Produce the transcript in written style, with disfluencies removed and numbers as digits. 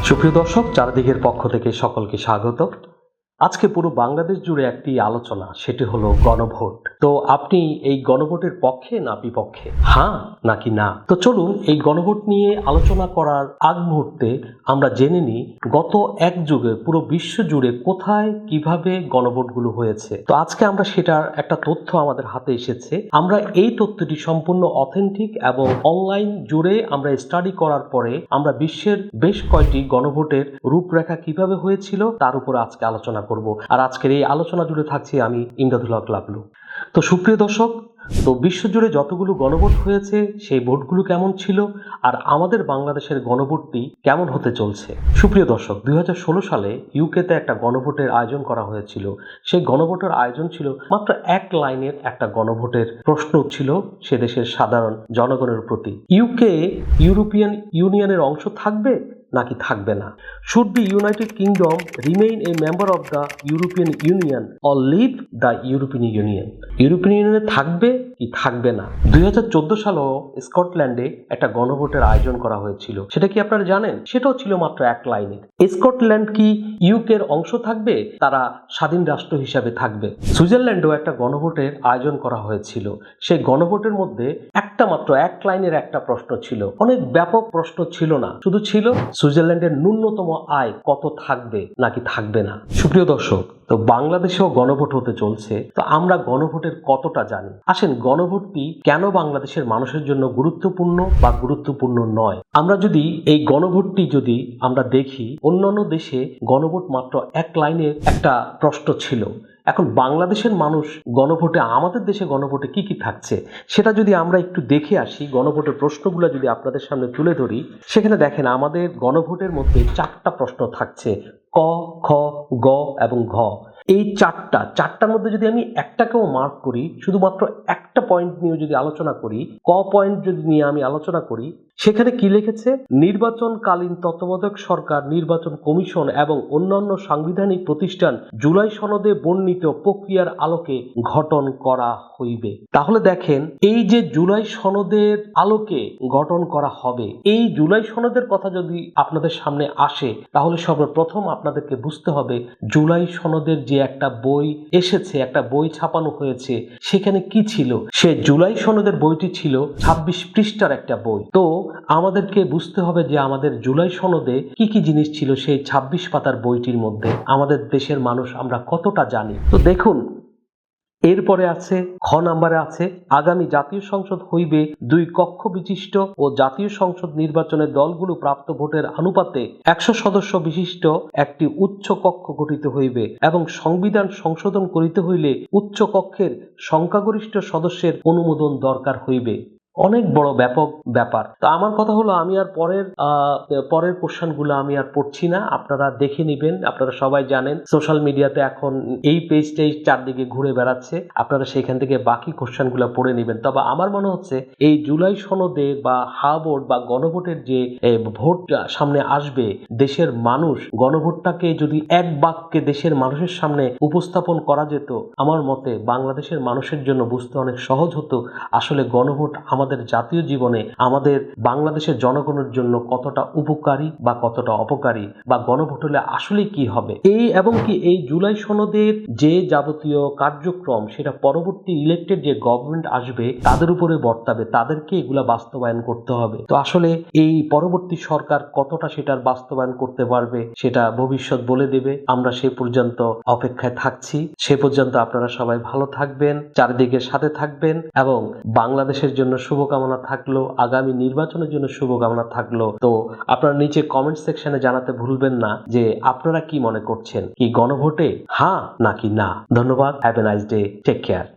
সুপ্রিয় দর্শক, চারদিকের পক্ষ থেকে সকলকে স্বাগত। আজকে পুরো বাংলাদেশ জুড়ে একটি আলোচনা, সেটি হলো গণভোট। তো আপনি এই গণভোটের পক্ষে না বিপক্ষে, হ্যাঁ নাকি না? তো চলুন এই গণভোট নিয়ে আলোচনা করার আগ মুহূর্তে আমরা জেনে নিই গত এক যুগে পুরো বিশ্ব জুড়ে কোথায় কিভাবে গণভোটগুলো হয়েছে। তো আজকে আমরা সেটার একটা তথ্য আমাদের হাতে এসেছে। আমরা এই তথ্যটি সম্পূর্ণ অথেন্টিক এবং অনলাইন জুড়ে আমরা স্টাডি করার পরে আমরা বিশ্বের বেশ কয়েকটি গণভোটের রূপরেখা কিভাবে হয়েছিল তার উপর আজকে আলোচনা করব। আর আজকের এই আলোচনা জুড়ে থাকছি আমি ইমদাদুল হক লাবলু। তো সুপ্রিয় দর্শক, তো বিশ্বজুড়ে যতগুলো গণভোট হয়েছে সেই ভোটগুলো কেমন ছিল আর আমাদের বাংলাদেশের গণভোটটি কেমন হতে চলছে। সুপ্রিয় দর্শক, 2016 সালে ইউকেতে একটা গণভোটের আয়োজন করা হয়েছিল। সেই গণভোটের আয়োজন ছিল মাত্র এক লাইনের একটা গণভোটের প্রশ্ন ছিল সে দেশের সাধারণ জনগণের প্রতি। ইউকে ইউরোপিয়ান ইউনিয়নের অংশ থাকবে নাকি থাকবে না? Should be United Kingdom remain a member of the European Union or leave the European Union? European ইউনিয়নে থাকবে কি থাকবে না? 2014 সালেও স্কটল্যান্ডে একটা গণভোটের আয়োজন করা হয়েছিল। সেটা কি আপনারা জানেন? সেটাও ছিল মাত্র এক লাইনের। স্কটল্যান্ড কি ইউকের অংশ থাকবে? তারা স্বাধীন রাষ্ট্র হিসাবে থাকবে। সুইজারল্যান্ডেও একটা গণভোটের আয়োজন করা হয়েছিল। সেই গণভোটের মধ্যে একটা মাত্র এক লাইনের একটা প্রশ্ন ছিল, অনেক ব্যাপক প্রশ্ন ছিল না, শুধু ছিল সুইজারল্যান্ডের ন্যূনতম আয় কত থাকবে নাকি থাকবে না। সুপ্রিয় দর্শক, তো বাংলাদেশেও গণভোট হতে চলছে। তো আমরা গণভোটের কতটা জানি? আসেন, গণভোটটি কেন বাংলাদেশের মানুষের জন্য গুরুত্বপূর্ণ বা গুরুত্বপূর্ণ নয়। আমরা যদি এই গণভোটটি যদি আমরা দেখি, অন্যান্য দেশে গণভোট মাত্র এক লাইনের একটা প্রশ্ন ছিল। এখন বাংলাদেশের মানুষ গণভোটে, আমাদের দেশে গণভোটে কি কি থাকছে সেটা যদি আমরা একটু দেখে আসি, গণভোটের প্রশ্নগুলো যদি আপনাদের সামনে তুলে ধরি, সেখানে দেখেন আমাদের গণভোটের মধ্যে 4টা প্রশ্ন থাকছে, ক, খ, গ এবং ঘ। এই চারটার মধ্যে যদি আমি একটাকেও মার্ক করি, শুধুমাত্র একটা পয়েন্ট নিয়ে যদি আলোচনা করি, ক পয়েন্ট যদি নিয়ে আমি আলোচনা করি, সেখানে কি লিখেছে? নির্বাচনকালীন তত্ত্বাবধায়ক সরকার, নির্বাচন কমিশন এবং অন্যান্য সাংবিধানিক প্রতিষ্ঠান জুলাই সনদে বর্ণিত প্রক্রিয়ার আলোকে গঠন করা হইবে। তাহলে দেখেন, এই যে জুলাই সনদের আলোকে গঠন করা হবে, এই জুলাই সনদের কথা যদি আপনাদের সামনে আসে, তাহলে সর্বপ্রথম আপনাদেরকে বুঝতে হবে জুলাই সনদের যে একটা বই এসেছে, একটা বই ছাপানো হয়েছে, সেখানে কি ছিল? সে জুলাই সনদের বইটি ছিল 26 পৃষ্ঠার একটা বই। তো আমাদেরকে বুঝতে হবে যে আমাদের জুলাই সনদে কি কি জিনিস ছিল সেই 26 পাতার বইটির মধ্যে, আমাদের দেশের মানুষ আমরা কতটা জানি। তো দেখুন, এরপরে আছে খ নাম্বারে আছে, আগামী জাতীয় সংসদ হইবে 2 কক্ষ বিশিষ্ট ও জাতীয় সংসদ নির্বাচনের দলগুলো প্রাপ্ত ভোটের অনুপাতে 100 সদস্য বিশিষ্ট একটি উচ্চ কক্ষ গঠিত হইবে এবং সংবিধান সংশোধন করিতে হইলে উচ্চ কক্ষের সংখ্যাগরিষ্ঠ সদস্যের অনুমোদন দরকার হইবে। অনেক বড় ব্যাপক ব্যাপার। তো আমার কথা হলো, আমি আর পরের কোশ্চেনগুলো আমি আর পড়ছি না, আপনারা দেখে নেবেন। আপনারা সবাই জানেন সোশ্যাল মিডিয়াতে এখন এই পেজটাই চারদিকে ঘুরে বেড়াচ্ছে, আপনারা সেখান থেকে বাকি কোশ্চেনগুলো পড়ে নেবেন। তবে আমার মনে হচ্ছে এই জুলাই সনদে বা ভোট বা গণভোটের যে ভোট সামনে আসবে, দেশের মানুষ গণভোটটাকে যদি এক বাক্যে দেশের মানুষের সামনে উপস্থাপন করা যেত, আমার মতে বাংলাদেশের মানুষের জন্য বুঝতে অনেক সহজ হতো আসলে গণভোট আমাদের জাতীয় জীবনে, আমাদের বাংলাদেশের জনগণের জন্য কতটা উপকারী বা কতটা অপকারী, বা গণভোট হলে আসলে কি হবে। এবং কি এই জুলাই সনদের যে যাবতীয় কার্যক্রম, সেটা পরবর্তী ইলেক্টেড যে গভর্নমেন্ট আসবে তাদের উপরে বর্তাবে, তাদেরকে এগুলা বাস্তবায়ন করতে হবে। তো আসলে এই পরবর্তী সরকার কতটা সেটার বাস্তবায়ন করতে পারবে সেটা ভবিষ্যৎ বলে দেবে। আমরা সে পর্যন্ত অপেক্ষায় থাকছি। সে পর্যন্ত আপনারা সবাই ভালো থাকবেন, চারিদিকে সাথে থাকবেন এবং বাংলাদেশের জন্য শুভকামনা থাকলো, আগামী নির্বাচনের জন্য শুভকামনা থাকলো। তো আপনারা নিচে কমেন্ট সেকশনে জানাতে ভুলবেন না যে আপনারা কি মনে করছেন, কি গণভোটে হ্যাঁ নাকি না। ধন্যবাদ। Have a nice day. Take care.